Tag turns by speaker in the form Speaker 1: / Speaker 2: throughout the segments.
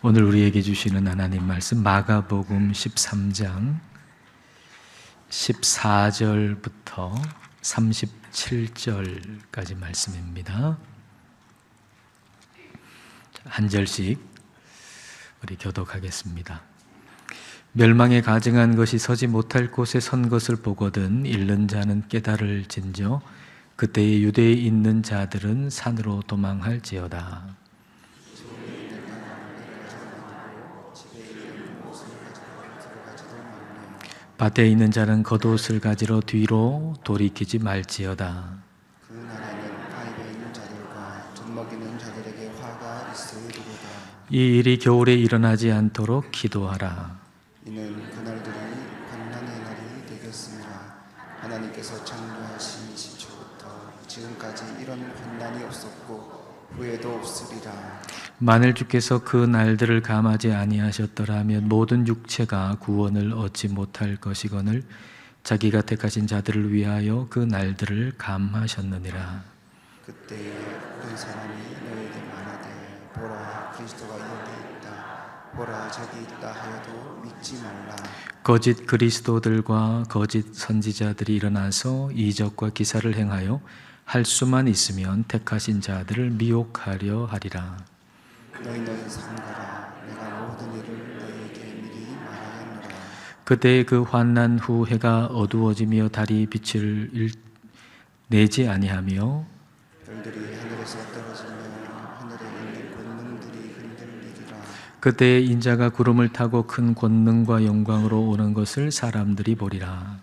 Speaker 1: 오늘 우리에게 주시는 하나님 말씀 마가복음 13장 14절부터 37절까지 말씀입니다. 한 절씩 우리 교독하겠습니다. 멸망에 가증한 것이 서지 못할 곳에 선 것을 보거든 잃는 자는 깨달을진저 그때에 유대에 있는 자들은 산으로 도망할지어다. 밭에 있는 자는 겉옷을 가지러 뒤로 돌이키지 말지어다.
Speaker 2: 그 나라는 가입에 있는 자들과 젖먹이는 자들에게 화가 있으리로다.
Speaker 1: 이 일이 겨울에 일어나지 않도록 기도하라.
Speaker 2: 이는 그날들이 환난의 날이 되겠습니다. 하나님께서 창조하신 시초부터 지금까지 이런 환난이 없었고 후에도 없으리라.
Speaker 1: 만일 주께서 그 날들을 감하지 아니하셨더라면 모든 육체가 구원을 얻지 못할 것이거늘 자기가 택하신 자들을 위하여 그 날들을 감하셨느니라.
Speaker 2: 그때에 어떤 사람이 너에게 말하되 보라 그리스도가 여기 있다 보라 저기 있다 하여도 믿지 말라.
Speaker 1: 거짓 그리스도들과 거짓 선지자들이 일어나서 이적과 기사를 행하여 할 수만 있으면 택하신 자들을 미혹하려 하리라.
Speaker 2: 너희는 삼가라. 내가 모든 일을 너희에게 미리 말하였노라.
Speaker 1: 그때 그 환난 후 해가 어두워지며 달이 빛을 내지 아니하며
Speaker 2: 별들이 하늘에서 떨어지며 하늘에 있는 권능들이 흔들리리라.
Speaker 1: 그때 인자가 구름을 타고 큰 권능과 영광으로 오는 것을 사람들이 보리라.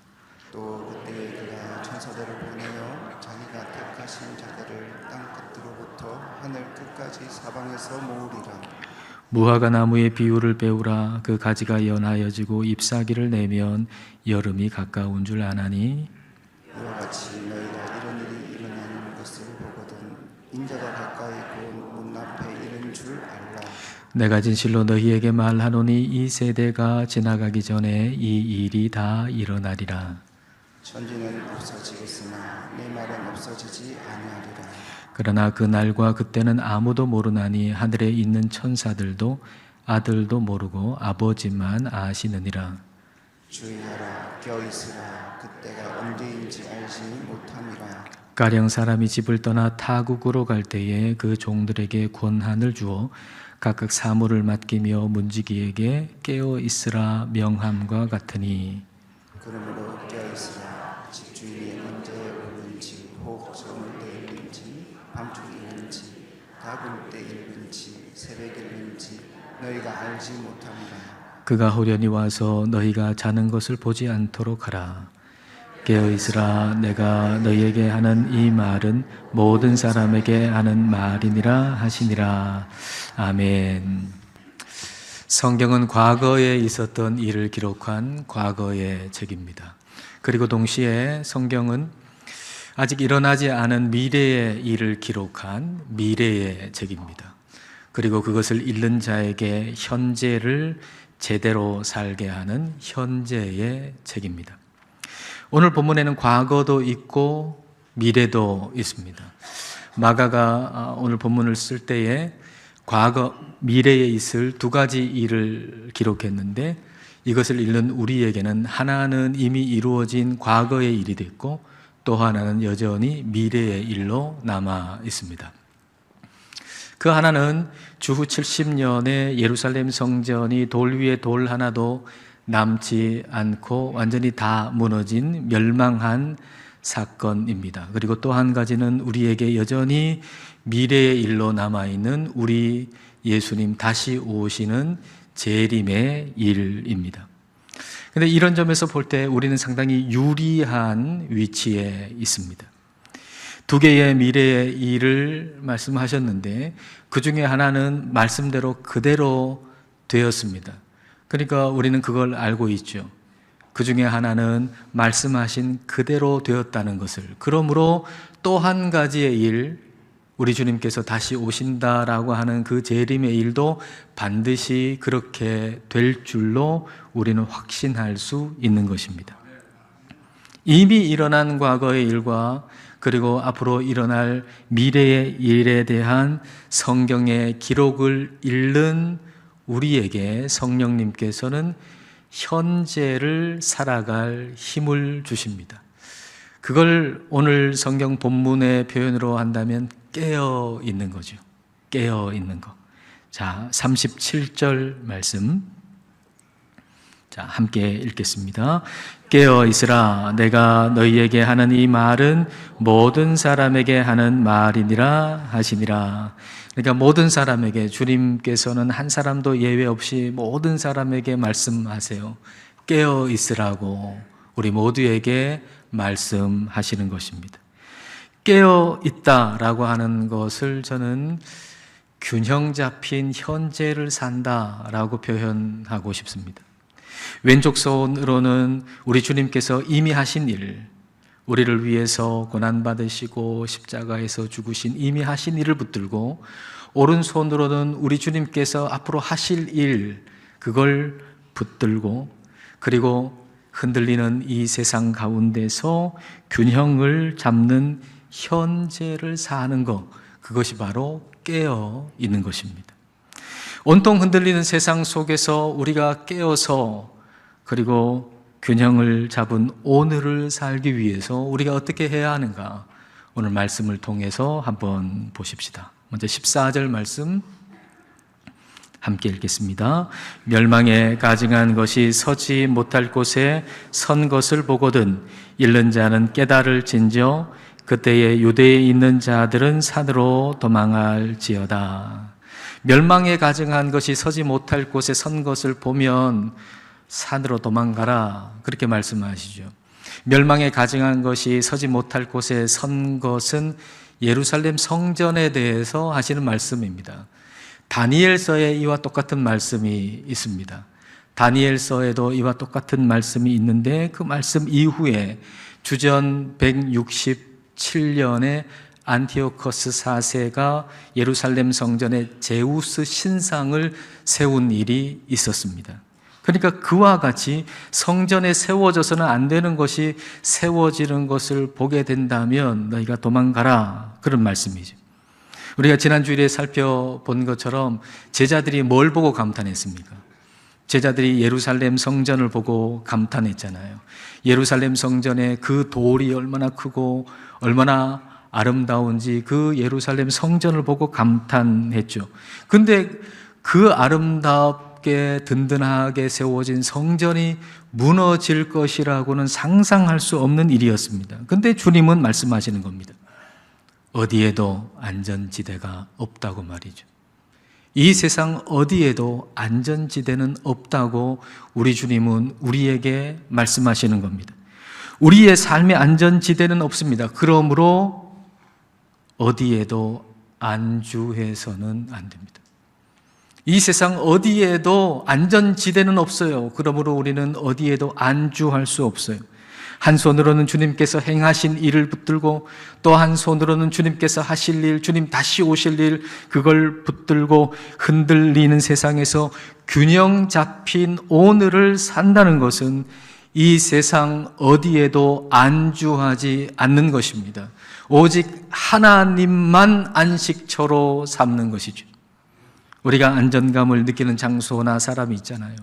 Speaker 2: 또 그때에 그가 천사들을 보내어 자기가 택하신 자들을 땅 끝으로부터 하늘 끝까지 사방에서 모으리라.
Speaker 1: 무화과 나무의 비유를 배우라. 그 가지가 연하여지고 잎사귀를 내면 여름이 가까운 줄 아나니
Speaker 2: 이와 같이 너희가 이런 일이 일어나는 것을 보거든 인자가 가까이 곧 문 앞에 이른 줄 알라.
Speaker 1: 내가 진실로 너희에게 말하노니 이 세대가 지나가기 전에 이 일이 다 일어나리라.
Speaker 2: 천지는 없어지겠으나 내 말은 없어지지 아니하리라.
Speaker 1: 그러나 그 날과 그때는 아무도 모르나니 하늘에 있는 천사들도 아들도 모르고 아버지만 아시느니라.
Speaker 2: 주의하라 껴있으라 그때가 언제인지 알지 못함이라.
Speaker 1: 가령 사람이 집을 떠나 타국으로 갈 때에 그 종들에게 권한을 주어 각각 사물을 맡기며 문지기에게 깨어 있으라 명함과 같으니
Speaker 2: 그러므로 껴있으라. 집주인이 언제 오는지 혹 저물 때 일는지 밤중일는지 다금 때 일는지 새벽 일는지 너희가 알지 못함이라.
Speaker 1: 그가 호련히 와서 너희가 자는 것을 보지 않도록 하라. 깨어있으라. 내가 너희에게 하는 이 말은 모든 사람에게 하는 말이니라 하시니라. 아멘. 성경은 과거에 있었던 일을 기록한 과거의 책입니다. 그리고 동시에 성경은 아직 일어나지 않은 미래의 일을 기록한 미래의 책입니다. 그리고 그것을 읽는 자에게 현재를 제대로 살게 하는 현재의 책입니다. 오늘 본문에는 과거도 있고 미래도 있습니다. 마가가 오늘 본문을 쓸 때에 과거, 미래에 있을 두 가지 일을 기록했는데 이것을 읽는 우리에게는 하나는 이미 이루어진 과거의 일이 됐고 또 하나는 여전히 미래의 일로 남아 있습니다. 그 하나는 주후 70년에 예루살렘 성전이 돌 위에 돌 하나도 남지 않고 완전히 다 무너진 멸망한 사건입니다. 그리고 또 한 가지는 우리에게 여전히 미래의 일로 남아있는 우리 예수님 다시 오시는 재림의 일입니다. 그런데 이런 점에서 볼 때 우리는 상당히 유리한 위치에 있습니다. 두 개의 미래의 일을 말씀하셨는데 그 중에 하나는 말씀대로 그대로 되었습니다. 그러니까 우리는 그걸 알고 있죠. 그 중에 하나는 말씀하신 그대로 되었다는 것을. 그러므로 또 한 가지의 일, 우리 주님께서 다시 오신다라고 하는 그 재림의 일도 반드시 그렇게 될 줄로 우리는 확신할 수 있는 것입니다. 이미 일어난 과거의 일과 그리고 앞으로 일어날 미래의 일에 대한 성경의 기록을 읽는 우리에게 성령님께서는 현재를 살아갈 힘을 주십니다. 그걸 오늘 성경 본문의 표현으로 한다면 깨어 있는 거죠. 깨어 있는 거. 자, 37절 말씀. 자, 함께 읽겠습니다. 깨어 있으라. 내가 너희에게 하는 이 말은 모든 사람에게 하는 말이니라 하시니라. 그러니까 모든 사람에게, 주님께서는 한 사람도 예외 없이 모든 사람에게 말씀하세요. 깨어 있으라고 우리 모두에게 말씀하시는 것입니다. 깨어 있다라고 하는 것을 저는 균형 잡힌 현재를 산다라고 표현하고 싶습니다. 왼쪽 손으로는 우리 주님께서 이미 하신 일, 우리를 위해서 고난받으시고 십자가에서 죽으신 이미 하신 일을 붙들고, 오른손으로는 우리 주님께서 앞으로 하실 일, 그걸 붙들고, 그리고 흔들리는 이 세상 가운데서 균형을 잡는 현재를 사는 것, 그것이 바로 깨어 있는 것입니다. 온통 흔들리는 세상 속에서 우리가 깨어서, 그리고 균형을 잡은 오늘을 살기 위해서 우리가 어떻게 해야 하는가, 오늘 말씀을 통해서 한번 보십시다. 먼저 14절 말씀 함께 읽겠습니다. 멸망에 가증한 것이 서지 못할 곳에 선 것을 보거든 잃는 자는 깨달을진저 그때에 유대에 있는 자들은 산으로 도망할지어다. 멸망에 가증한 것이 서지 못할 곳에 선 것을 보면 산으로 도망가라, 그렇게 말씀하시죠. 멸망에 가증한 것이 서지 못할 곳에 선 것은 예루살렘 성전에 대해서 하시는 말씀입니다. 다니엘서에 이와 똑같은 말씀이 있습니다. 다니엘서에도 이와 똑같은 말씀이 있는데, 그 말씀 이후에 주전 167년에 안티오코스 4세가 예루살렘 성전에 제우스 신상을 세운 일이 있었습니다. 그러니까 그와 같이 성전에 세워져서는 안 되는 것이 세워지는 것을 보게 된다면 너희가 도망가라, 그런 말씀이죠. 우리가 지난주일에 살펴본 것처럼 제자들이 뭘 보고 감탄했습니까? 제자들이 예루살렘 성전을 보고 감탄했잖아요. 예루살렘 성전의 그 돌이 얼마나 크고 얼마나 아름다운지 그 예루살렘 성전을 보고 감탄했죠. 근데 그 아름답게 든든하게 세워진 성전이 무너질 것이라고는 상상할 수 없는 일이었습니다. 근데 주님은 말씀하시는 겁니다. 어디에도 안전지대가 없다고 말이죠. 이 세상 어디에도 안전지대는 없다고 우리 주님은 우리에게 말씀하시는 겁니다. 우리의 삶의 안전지대는 없습니다. 그러므로 어디에도 안주해서는 안 됩니다. 이 세상 어디에도 안전지대는 없어요. 그러므로 우리는 어디에도 안주할 수 없어요. 한 손으로는 주님께서 행하신 일을 붙들고, 또 한 손으로는 주님께서 하실 일, 주님 다시 오실 일, 그걸 붙들고 흔들리는 세상에서 균형 잡힌 오늘을 산다는 것은 이 세상 어디에도 안주하지 않는 것입니다. 오직 하나님만 안식처로 삼는 것이죠. 우리가 안전감을 느끼는 장소나 사람이 있잖아요.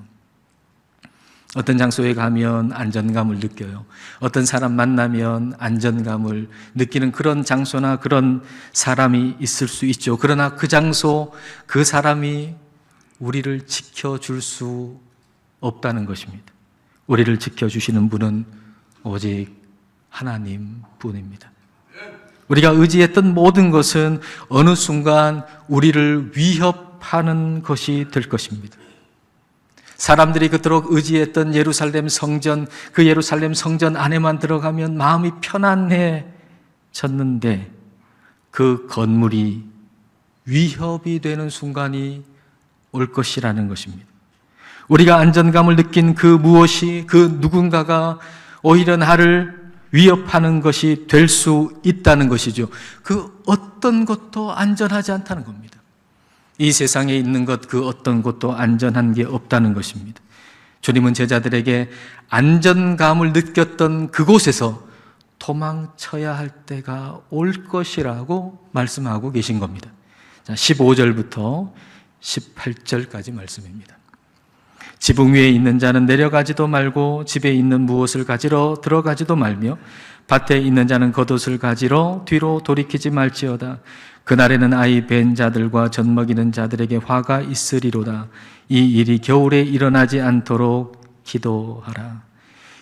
Speaker 1: 어떤 장소에 가면 안전감을 느껴요. 어떤 사람 만나면 안전감을 느끼는 그런 장소나 그런 사람이 있을 수 있죠. 그러나 그 장소, 그 사람이 우리를 지켜줄 수 없다는 것입니다. 우리를 지켜주시는 분은 오직 하나님 뿐입니다. 우리가 의지했던 모든 것은 어느 순간 우리를 위협하는 것이 될 것입니다. 사람들이 그토록 의지했던 예루살렘 성전, 그 예루살렘 성전 안에만 들어가면 마음이 편안해졌는데 그 건물이 위협이 되는 순간이 올 것이라는 것입니다. 우리가 안전감을 느낀 그 무엇이, 그 누군가가 오히려 나를 위협하는 것이 될 수 있다는 것이죠. 그 어떤 것도 안전하지 않다는 겁니다. 이 세상에 있는 것 그 어떤 것도 안전한 게 없다는 것입니다. 주님은 제자들에게 안전감을 느꼈던 그곳에서 도망쳐야 할 때가 올 것이라고 말씀하고 계신 겁니다. 자, 15절부터 18절까지 말씀입니다. 지붕 위에 있는 자는 내려가지도 말고 집에 있는 무엇을 가지러 들어가지도 말며 밭에 있는 자는 겉옷을 가지러 뒤로 돌이키지 말지어다. 그날에는 아이 벤 자들과 젖 먹이는 자들에게 화가 있으리로다. 이 일이 겨울에 일어나지 않도록 기도하라.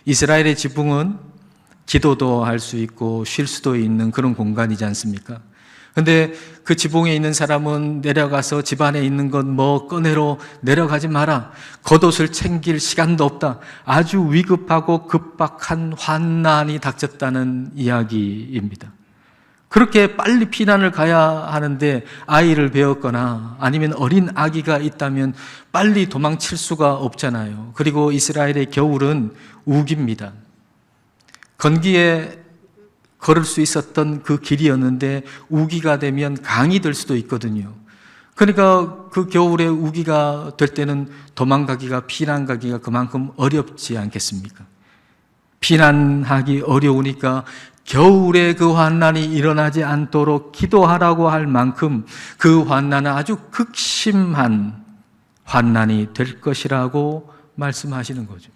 Speaker 1: 이스라엘의 지붕은 기도도 할 수 있고 쉴 수도 있는 그런 공간이지 않습니까? 근데 그 지붕에 있는 사람은 내려가서 집 안에 있는 것 뭐 꺼내러 내려가지 마라. 겉옷을 챙길 시간도 없다. 아주 위급하고 급박한 환난이 닥쳤다는 이야기입니다. 그렇게 빨리 피난을 가야 하는데 아이를 배웠거나 아니면 어린 아기가 있다면 빨리 도망칠 수가 없잖아요. 그리고 이스라엘의 겨울은 우기입니다. 건기에 걸을 수 있었던 그 길이었는데 우기가 되면 강이 될 수도 있거든요. 그러니까 그 겨울에 우기가 될 때는 도망가기가, 피난가기가 그만큼 어렵지 않겠습니까? 피난하기 어려우니까 겨울에 그 환난이 일어나지 않도록 기도하라고 할 만큼 그 환난은 아주 극심한 환난이 될 것이라고 말씀하시는 거죠.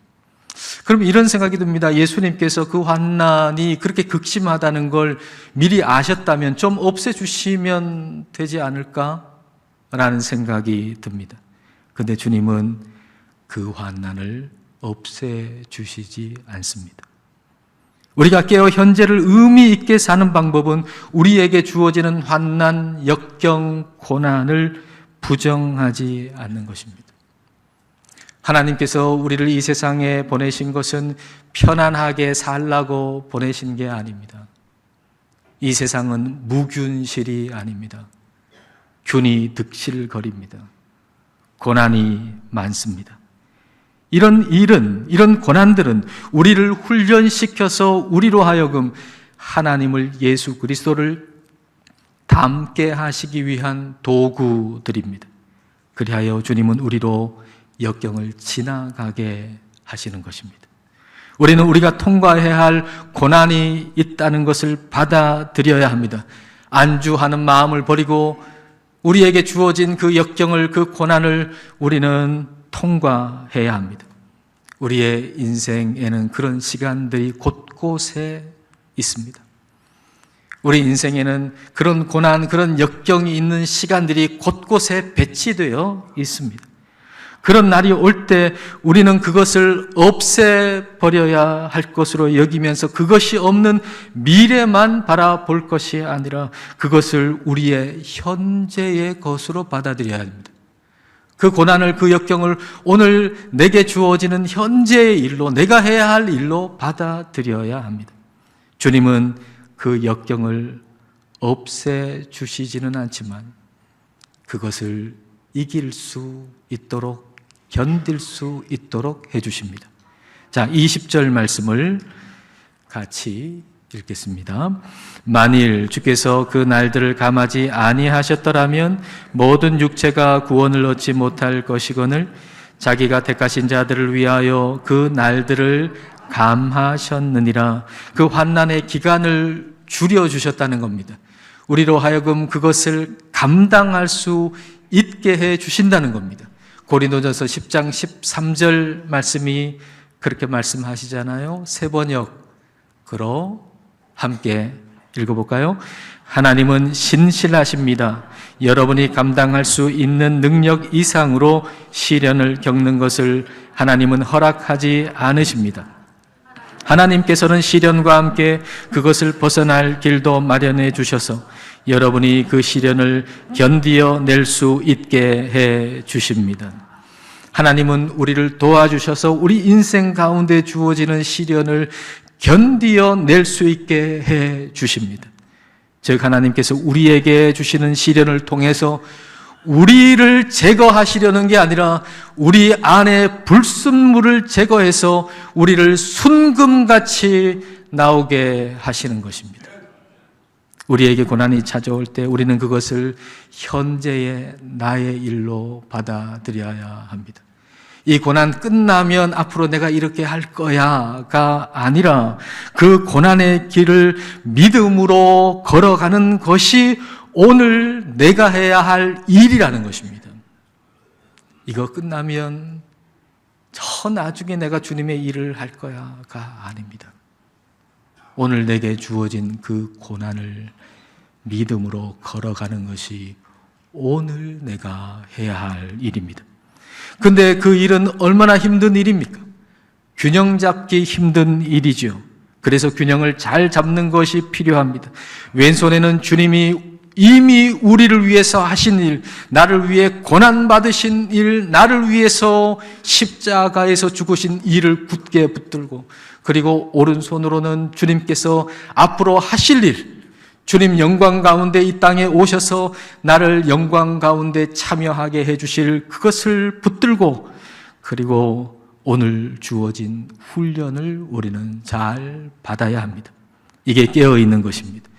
Speaker 1: 그럼 이런 생각이 듭니다. 예수님께서 그 환난이 그렇게 극심하다는 걸 미리 아셨다면 좀 없애주시면 되지 않을까라는 생각이 듭니다. 그런데 주님은 그 환난을 없애주시지 않습니다. 우리가 깨어 현재를 의미 있게 사는 방법은 우리에게 주어지는 환난, 역경, 고난을 부정하지 않는 것입니다. 하나님께서 우리를 이 세상에 보내신 것은 편안하게 살라고 보내신 게 아닙니다. 이 세상은 무균실이 아닙니다. 균이 득실거립니다. 고난이 많습니다. 이런 일은, 이런 고난들은 우리를 훈련시켜서 우리로 하여금 하나님을, 예수 그리스도를 닮게 하시기 위한 도구들입니다. 그리하여 주님은 우리로 역경을 지나가게 하시는 것입니다. 우리는 우리가 통과해야 할 고난이 있다는 것을 받아들여야 합니다. 안주하는 마음을 버리고 우리에게 주어진 그 역경을, 그 고난을 우리는 통과해야 합니다. 우리의 인생에는 그런 시간들이 곳곳에 있습니다. 우리 인생에는 그런 고난, 그런 역경이 있는 시간들이 곳곳에 배치되어 있습니다. 그런 날이 올 때 우리는 그것을 없애버려야 할 것으로 여기면서 그것이 없는 미래만 바라볼 것이 아니라 그것을 우리의 현재의 것으로 받아들여야 합니다. 그 고난을, 그 역경을 오늘 내게 주어지는 현재의 일로, 내가 해야 할 일로 받아들여야 합니다. 주님은 그 역경을 없애주시지는 않지만 그것을 이길 수 있도록, 견딜 수 있도록 해주십니다. 자, 20절 말씀을 같이 읽겠습니다. 만일 주께서 그 날들을 감하지 아니하셨더라면 모든 육체가 구원을 얻지 못할 것이거늘 자기가 택하신 자들을 위하여 그 날들을 감하셨느니라. 그 환난의 기간을 줄여주셨다는 겁니다. 우리로 하여금 그것을 감당할 수 있게 해 주신다는 겁니다. 고린도전서 10장 13절 말씀이 그렇게 말씀하시잖아요. 세 번역으로 함께 읽어볼까요? 하나님은 신실하십니다. 여러분이 감당할 수 있는 능력 이상으로 시련을 겪는 것을 하나님은 허락하지 않으십니다. 하나님께서는 시련과 함께 그것을 벗어날 길도 마련해 주셔서 여러분이 그 시련을 견디어 낼 수 있게 해 주십니다. 하나님은 우리를 도와주셔서 우리 인생 가운데 주어지는 시련을 견디어 낼 수 있게 해 주십니다. 즉 하나님께서 우리에게 주시는 시련을 통해서 우리를 제거하시려는 게 아니라 우리 안에 불순물을 제거해서 우리를 순금같이 나오게 하시는 것입니다. 우리에게 고난이 찾아올 때 우리는 그것을 현재의 나의 일로 받아들여야 합니다. 이 고난 끝나면 앞으로 내가 이렇게 할 거야가 아니라 그 고난의 길을 믿음으로 걸어가는 것이 오늘 내가 해야 할 일이라는 것입니다. 이거 끝나면 저 나중에 내가 주님의 일을 할 거야가 아닙니다. 오늘 내게 주어진 그 고난을 믿음으로 걸어가는 것이 오늘 내가 해야 할 일입니다. 근데 그 일은 얼마나 힘든 일입니까? 균형 잡기 힘든 일이죠. 그래서 균형을 잘 잡는 것이 필요합니다. 왼손에는 주님이 이미 우리를 위해서 하신 일, 나를 위해 고난받으신 일, 나를 위해서 십자가에서 죽으신 일을 굳게 붙들고, 그리고 오른손으로는 주님께서 앞으로 하실 일, 주님 영광 가운데 이 땅에 오셔서 나를 영광 가운데 참여하게 해주실 그것을 붙들고, 그리고 오늘 주어진 훈련을 우리는 잘 받아야 합니다. 이게 깨어있는 것입니다.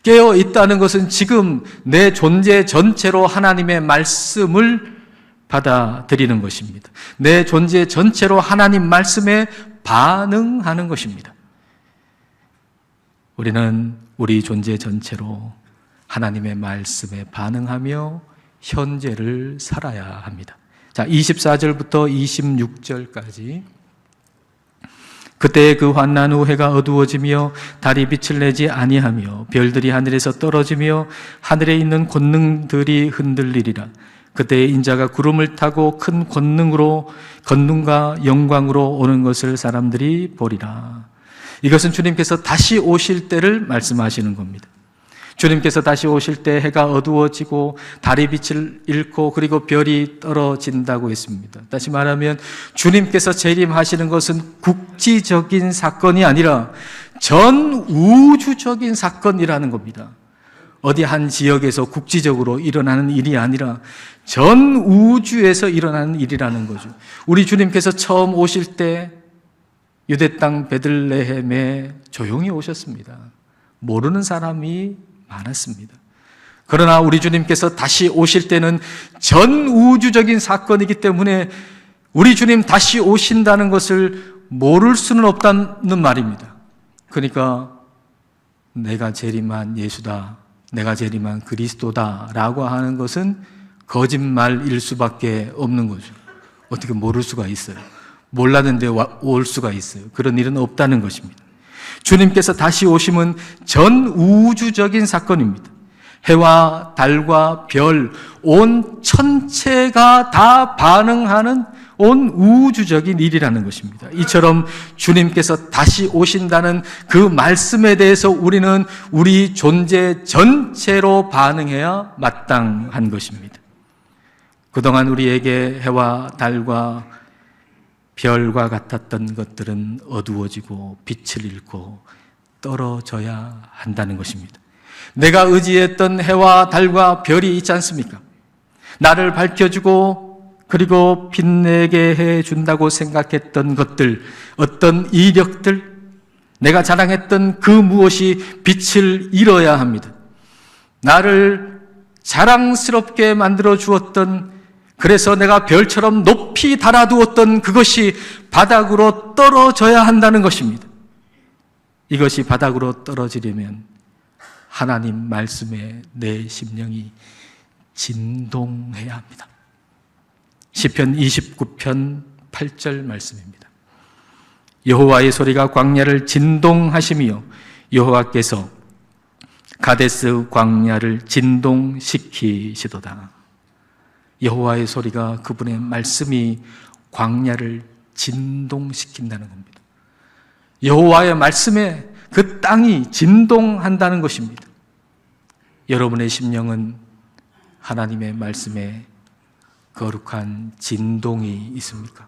Speaker 1: 깨어있다는 것은 지금 내 존재 전체로 하나님의 말씀을 받아들이는 것입니다. 내 존재 전체로 하나님 말씀에 반응하는 것입니다. 우리는 우리 존재 전체로 하나님의 말씀에 반응하며 현재를 살아야 합니다. 자, 24절부터 26절까지. 그때 그 환난 후 해가 어두워지며 달이 빛을 내지 아니하며 별들이 하늘에서 떨어지며 하늘에 있는 권능들이 흔들리리라. 그때 인자가 구름을 타고 큰 권능과 영광으로 오는 것을 사람들이 보리라. 이것은 주님께서 다시 오실 때를 말씀하시는 겁니다. 주님께서 다시 오실 때 해가 어두워지고 달이 빛을 잃고 그리고 별이 떨어진다고 했습니다. 다시 말하면 주님께서 재림하시는 것은 국지적인 사건이 아니라 전 우주적인 사건이라는 겁니다. 어디 한 지역에서 국지적으로 일어나는 일이 아니라 전 우주에서 일어나는 일이라는 거죠. 우리 주님께서 처음 오실 때 유대 땅 베들레헴에 조용히 오셨습니다. 모르는 사람이 많았습니다. 그러나 우리 주님께서 다시 오실 때는 전 우주적인 사건이기 때문에 우리 주님 다시 오신다는 것을 모를 수는 없다는 말입니다. 그러니까 내가 재림한 예수다, 내가 재림한 그리스도다 라고 하는 것은 거짓말일 수밖에 없는 거죠. 어떻게 모를 수가 있어요? 몰랐는데 올 수가 있어요. 그런 일은 없다는 것입니다. 주님께서 다시 오심은 전 우주적인 사건입니다. 해와 달과 별, 온 천체가 다 반응하는 온 우주적인 일이라는 것입니다. 이처럼 주님께서 다시 오신다는 그 말씀에 대해서 우리는 우리 존재 전체로 반응해야 마땅한 것입니다. 그동안 우리에게 해와 달과 별과 같았던 것들은 어두워지고 빛을 잃고 떨어져야 한다는 것입니다. 내가 의지했던 해와 달과 별이 있지 않습니까? 나를 밝혀주고 그리고 빛내게 해준다고 생각했던 것들, 어떤 이력들, 내가 자랑했던 그 무엇이 빛을 잃어야 합니다. 나를 자랑스럽게 만들어 주었던, 그래서 내가 별처럼 높이 달아두었던 그것이 바닥으로 떨어져야 한다는 것입니다. 이것이 바닥으로 떨어지려면 하나님 말씀에 내 심령이 진동해야 합니다. 시편 29편 8절 말씀입니다. 여호와의 소리가 광야를 진동하시며 여호와께서 가데스 광야를 진동시키시도다. 여호와의 소리가, 그분의 말씀이 광야를 진동시킨다는 겁니다. 여호와의 말씀에 그 땅이 진동한다는 것입니다. 여러분의 심령은 하나님의 말씀에 거룩한 진동이 있습니까?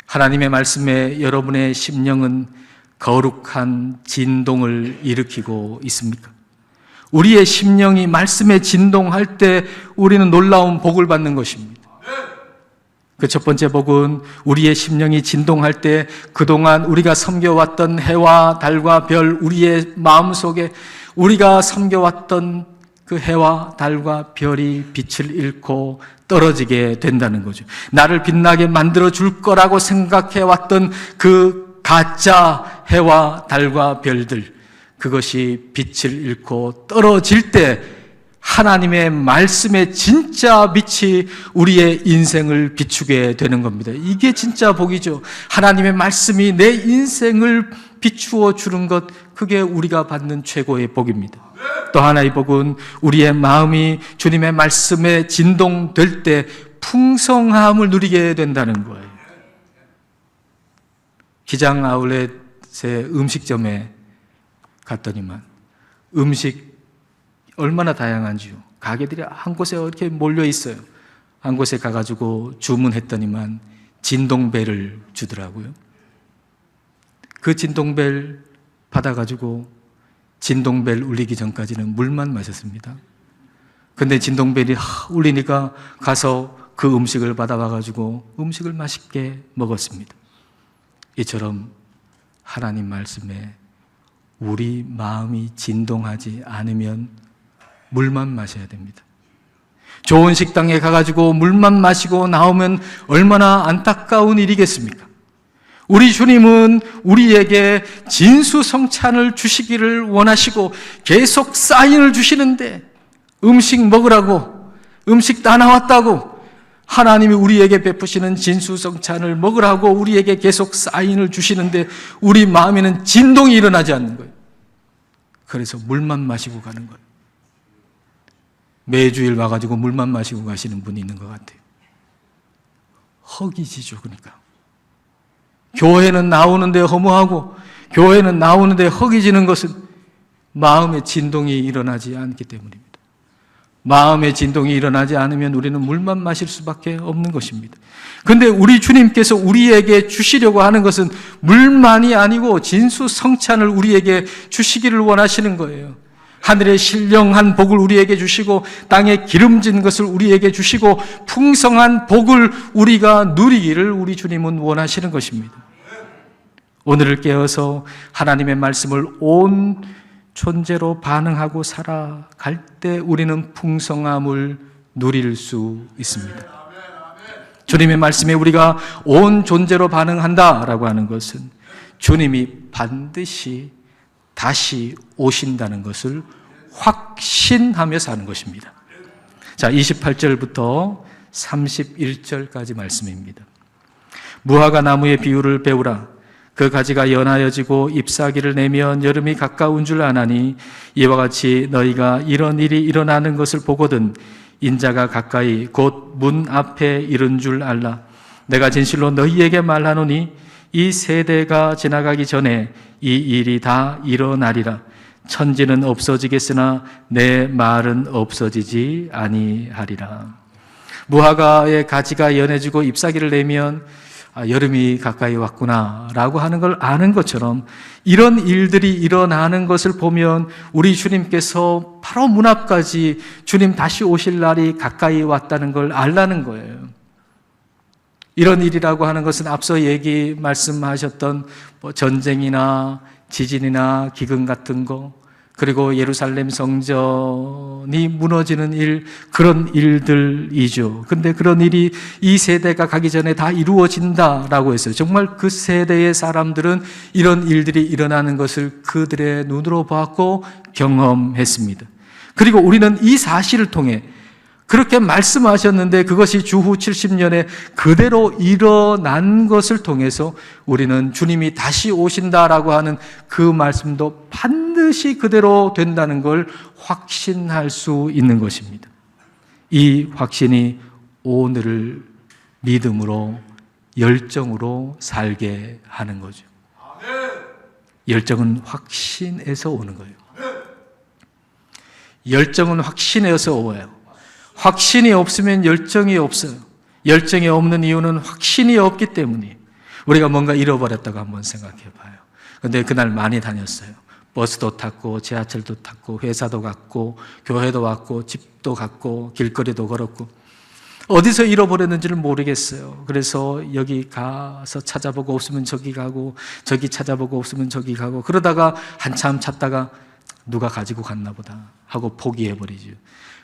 Speaker 1: 하나님의 말씀에 여러분의 심령은 거룩한 진동을 일으키고 있습니까? 우리의 심령이 말씀에 진동할 때 우리는 놀라운 복을 받는 것입니다. 그 첫 번째 복은 우리의 심령이 진동할 때 그동안 우리가 섬겨왔던 해와 달과 별, 우리의 마음속에 우리가 섬겨왔던 그 해와 달과 별이 빛을 잃고 떨어지게 된다는 거죠. 나를 빛나게 만들어 줄 거라고 생각해왔던 그 가짜 해와 달과 별들, 그것이 빛을 잃고 떨어질 때 하나님의 말씀에 진짜 빛이 우리의 인생을 비추게 되는 겁니다. 이게 진짜 복이죠. 하나님의 말씀이 내 인생을 비추어 주는 것, 그게 우리가 받는 최고의 복입니다. 또 하나의 복은 우리의 마음이 주님의 말씀에 진동될 때 풍성함을 누리게 된다는 거예요. 기장 아울렛의 음식점에 갔더니만 음식 얼마나 다양한지요. 가게들이 한 곳에 이렇게 몰려 있어요. 한 곳에 가가지고 주문했더니만 진동벨을 주더라고요. 그 진동벨 받아가지고 진동벨 울리기 전까지는 물만 마셨습니다. 근데 진동벨이 울리니까 가서 그 음식을 받아와가지고 음식을 맛있게 먹었습니다. 이처럼 하나님 말씀에 우리 마음이 진동하지 않으면 물만 마셔야 됩니다. 좋은 식당에 가가지고 물만 마시고 나오면 얼마나 안타까운 일이겠습니까? 우리 주님은 우리에게 진수성찬을 주시기를 원하시고 계속 사인을 주시는데, 음식 먹으라고, 음식 다 나왔다고 하나님이 우리에게 베푸시는 진수성찬을 먹으라고 우리에게 계속 사인을 주시는데 우리 마음에는 진동이 일어나지 않는 거예요. 그래서 물만 마시고 가는 거예요. 매주일 와가지고 물만 마시고 가시는 분이 있는 것 같아요. 허기지죠. 그러니까 교회는 나오는데 허무하고 교회는 나오는데 허기지는 것은 마음의 진동이 일어나지 않기 때문입니다. 마음의 진동이 일어나지 않으면 우리는 물만 마실 수밖에 없는 것입니다. 그런데 우리 주님께서 우리에게 주시려고 하는 것은 물만이 아니고 진수성찬을 우리에게 주시기를 원하시는 거예요. 하늘의 신령한 복을 우리에게 주시고 땅에 기름진 것을 우리에게 주시고 풍성한 복을 우리가 누리기를 우리 주님은 원하시는 것입니다. 오늘을 깨어서 하나님의 말씀을 온 존재로 반응하고 살아갈 때 우리는 풍성함을 누릴 수 있습니다. 주님의 말씀에 우리가 온 존재로 반응한다라고 하는 것은 주님이 반드시 다시 오신다는 것을 확신하며 사는 것입니다. 자, 28절부터 31절까지 말씀입니다. 무화과 나무의 비유를 배우라. 그 가지가 연하여지고 잎사귀를 내면 여름이 가까운 줄 아나니 이와 같이 너희가 이런 일이 일어나는 것을 보거든 인자가 가까이 곧 문 앞에 이른 줄 알라. 내가 진실로 너희에게 말하노니 이 세대가 지나가기 전에 이 일이 다 일어나리라. 천지는 없어지겠으나 내 말은 없어지지 아니하리라. 무화과의 가지가 연해지고 잎사귀를 내면 여름이 가까이 왔구나 라고 하는 걸 아는 것처럼 이런 일들이 일어나는 것을 보면 우리 주님께서 바로 문 앞까지 주님 다시 오실 날이 가까이 왔다는 걸 알라는 거예요. 이런 일이라고 하는 것은 앞서 말씀하셨던 전쟁이나 지진이나 기근 같은 거, 그리고 예루살렘 성전이 무너지는 일, 그런 일들이죠. 근데 그런 일이 이 세대가 가기 전에 다 이루어진다라고 했어요. 정말 그 세대의 사람들은 이런 일들이 일어나는 것을 그들의 눈으로 보았고 경험했습니다. 그리고 우리는 이 사실을 통해 그렇게 말씀하셨는데 그것이 주후 70년에 그대로 일어난 것을 통해서 우리는 주님이 다시 오신다라고 하는 그 말씀도 반드시 그대로 된다는 걸 확신할 수 있는 것입니다. 이 확신이 오늘을 믿음으로, 열정으로 살게 하는 거죠. 열정은 확신에서 오는 거예요. 열정은 확신에서 오요. 확신이 없으면 열정이 없어요. 열정이 없는 이유는 확신이 없기 때문이에요. 우리가 뭔가 잃어버렸다고 한번 생각해 봐요. 그런데 그날 많이 다녔어요. 버스도 탔고 지하철도 탔고 회사도 갔고 교회도 왔고 집도 갔고 길거리도 걸었고 어디서 잃어버렸는지를 모르겠어요. 그래서 여기 가서 찾아보고 없으면 저기 가고 저기 찾아보고 없으면 저기 가고 그러다가 한참 찾다가 누가 가지고 갔나 보다 하고 포기해버리죠.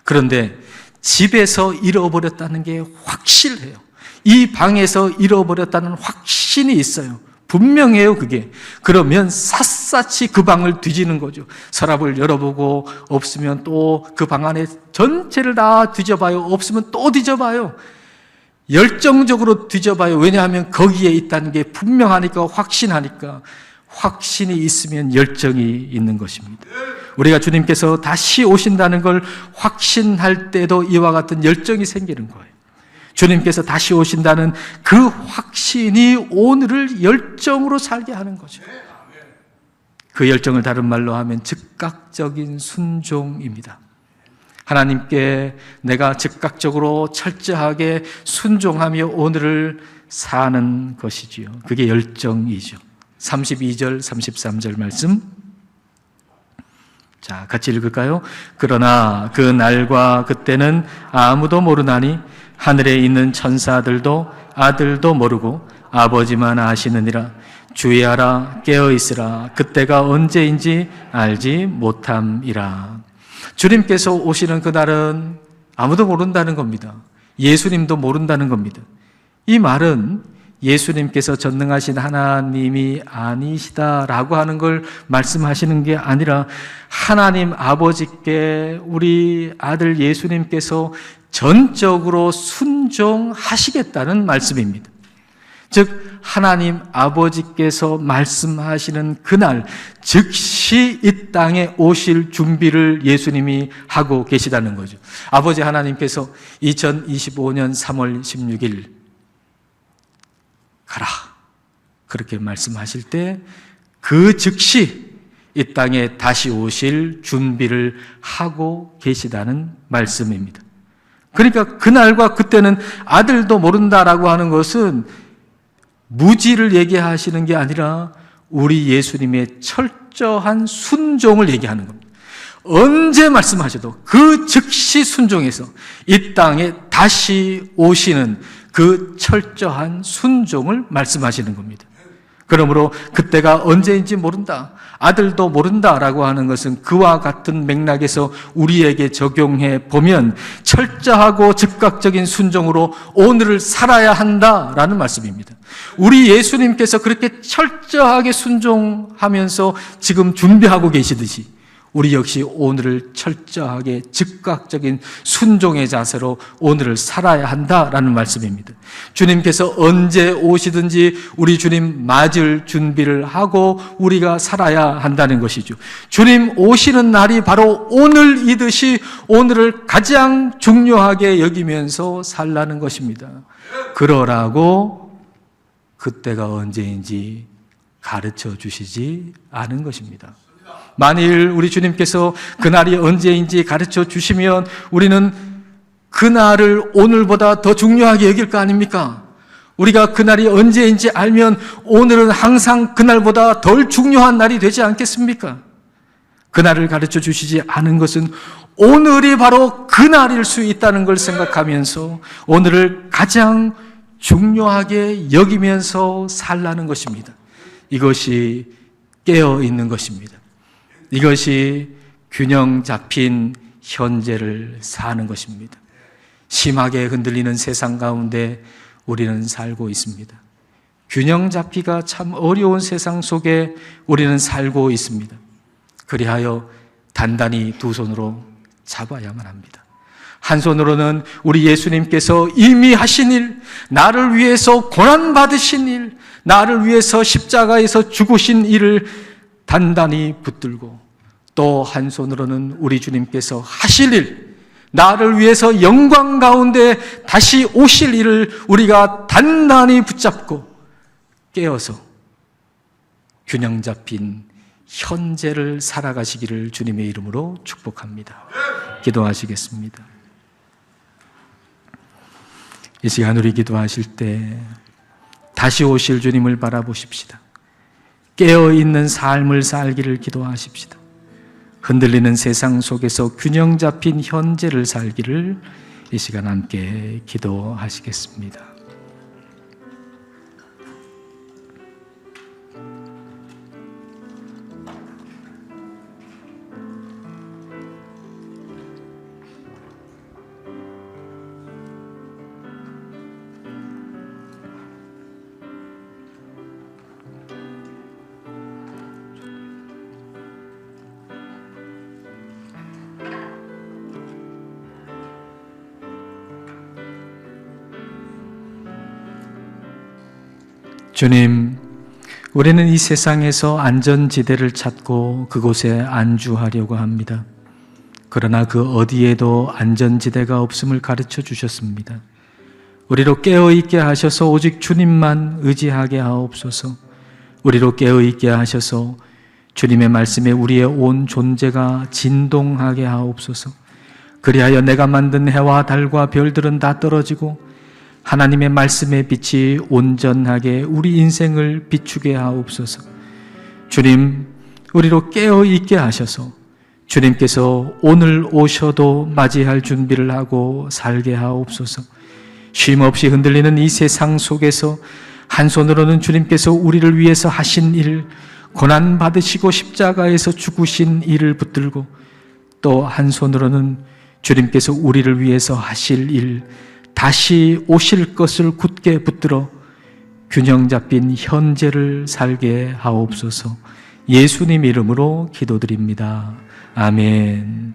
Speaker 1: 그런데 집에서 잃어버렸다는 게 확실해요. 이 방에서 잃어버렸다는 확신이 있어요. 분명해요, 그게. 그러면 샅샅이 그 방을 뒤지는 거죠. 서랍을 열어보고 없으면 또 그 방 안에 전체를 다 뒤져봐요. 없으면 또 뒤져봐요. 열정적으로 뒤져봐요. 왜냐하면 거기에 있다는 게 분명하니까, 확신하니까. 확신이 있으면 열정이 있는 것입니다. 우리가 주님께서 다시 오신다는 걸 확신할 때도 이와 같은 열정이 생기는 거예요. 주님께서 다시 오신다는 그 확신이 오늘을 열정으로 살게 하는 거죠. 그 열정을 다른 말로 하면 즉각적인 순종입니다. 하나님께 내가 즉각적으로 철저하게 순종하며 오늘을 사는 것이지요. 그게 열정이죠. 32절, 33절 말씀. 자, 같이 읽을까요? 그러나 그 날과 그때는 아무도 모르나니 하늘에 있는 천사들도 아들도 모르고 아버지만 아시느니라. 주의하라, 깨어있으라. 그때가 언제인지 알지 못함이라. 주님께서 오시는 그날은 아무도 모른다는 겁니다. 예수님도 모른다는 겁니다. 이 말은 예수님께서 전능하신 하나님이 아니시다라고 하는 걸 말씀하시는 게 아니라 하나님 아버지께 우리 아들 예수님께서 전적으로 순종하시겠다는 말씀입니다. 즉 하나님 아버지께서 말씀하시는 그날 즉시 이 땅에 오실 준비를 예수님이 하고 계시다는 거죠. 아버지 하나님께서 2025년 3월 16일 가라 그렇게 말씀하실 때 그 즉시 이 땅에 다시 오실 준비를 하고 계시다는 말씀입니다. 그러니까 그날과 그때는 아들도 모른다라고 하는 것은 무지를 얘기하시는 게 아니라 우리 예수님의 철저한 순종을 얘기하는 겁니다. 언제 말씀하셔도 그 즉시 순종해서 이 땅에 다시 오시는 그 철저한 순종을 말씀하시는 겁니다. 그러므로 그때가 언제인지 모른다, 아들도 모른다라고 하는 것은 그와 같은 맥락에서 우리에게 적용해 보면 철저하고 즉각적인 순종으로 오늘을 살아야 한다라는 말씀입니다. 우리 예수님께서 그렇게 철저하게 순종하면서 지금 준비하고 계시듯이 우리 역시 오늘을 철저하게 즉각적인 순종의 자세로 오늘을 살아야 한다라는 말씀입니다. 주님께서 언제 오시든지 우리 주님 맞을 준비를 하고 우리가 살아야 한다는 것이죠. 주님 오시는 날이 바로 오늘이듯이 오늘을 가장 중요하게 여기면서 살라는 것입니다. 그러라고 그때가 언제인지 가르쳐 주시지 않은 것입니다. 만일 우리 주님께서 그날이 언제인지 가르쳐 주시면 우리는 그날을 오늘보다 더 중요하게 여길 거 아닙니까? 우리가 그날이 언제인지 알면 오늘은 항상 그날보다 덜 중요한 날이 되지 않겠습니까? 그날을 가르쳐 주시지 않은 것은 오늘이 바로 그날일 수 있다는 걸 생각하면서 오늘을 가장 중요하게 여기면서 살라는 것입니다. 이것이 깨어 있는 것입니다. 이것이 균형 잡힌 현재를 사는 것입니다. 심하게 흔들리는 세상 가운데 우리는 살고 있습니다. 균형 잡기가 참 어려운 세상 속에 우리는 살고 있습니다. 그리하여 단단히 두 손으로 잡아야만 합니다. 한 손으로는 우리 예수님께서 이미 하신 일, 나를 위해서 고난받으신 일, 나를 위해서 십자가에서 죽으신 일을 단단히 붙들고 또 한 손으로는 우리 주님께서 하실 일, 나를 위해서 영광 가운데 다시 오실 일을 우리가 단단히 붙잡고 깨어서 균형 잡힌 현재를 살아가시기를 주님의 이름으로 축복합니다. 기도하시겠습니다. 이 시간 우리 기도하실 때 다시 오실 주님을 바라보십시다. 깨어있는 삶을 살기를 기도하십시다. 흔들리는 세상 속에서 균형 잡힌 현재를 살기를 이 시간 함께 기도하시겠습니다. 주님, 우리는 이 세상에서 안전지대를 찾고 그곳에 안주하려고 합니다. 그러나 그 어디에도 안전지대가 없음을 가르쳐 주셨습니다. 우리로 깨어있게 하셔서 오직 주님만 의지하게 하옵소서. 우리로 깨어있게 하셔서 주님의 말씀에 우리의 온 존재가 진동하게 하옵소서. 그리하여 내가 만든 해와 달과 별들은 다 떨어지고 하나님의 말씀의 빛이 온전하게 우리 인생을 비추게 하옵소서. 주님, 우리로 깨어있게 하셔서 주님께서 오늘 오셔도 맞이할 준비를 하고 살게 하옵소서. 쉼없이 흔들리는 이 세상 속에서 한 손으로는 주님께서 우리를 위해서 하신 일, 고난 받으시고 십자가에서 죽으신 일을 붙들고 또 한 손으로는 주님께서 우리를 위해서 하실 일, 다시 오실 것을 굳게 붙들어 균형 잡힌 현재를 살게 하옵소서. 예수님 이름으로 기도드립니다. 아멘.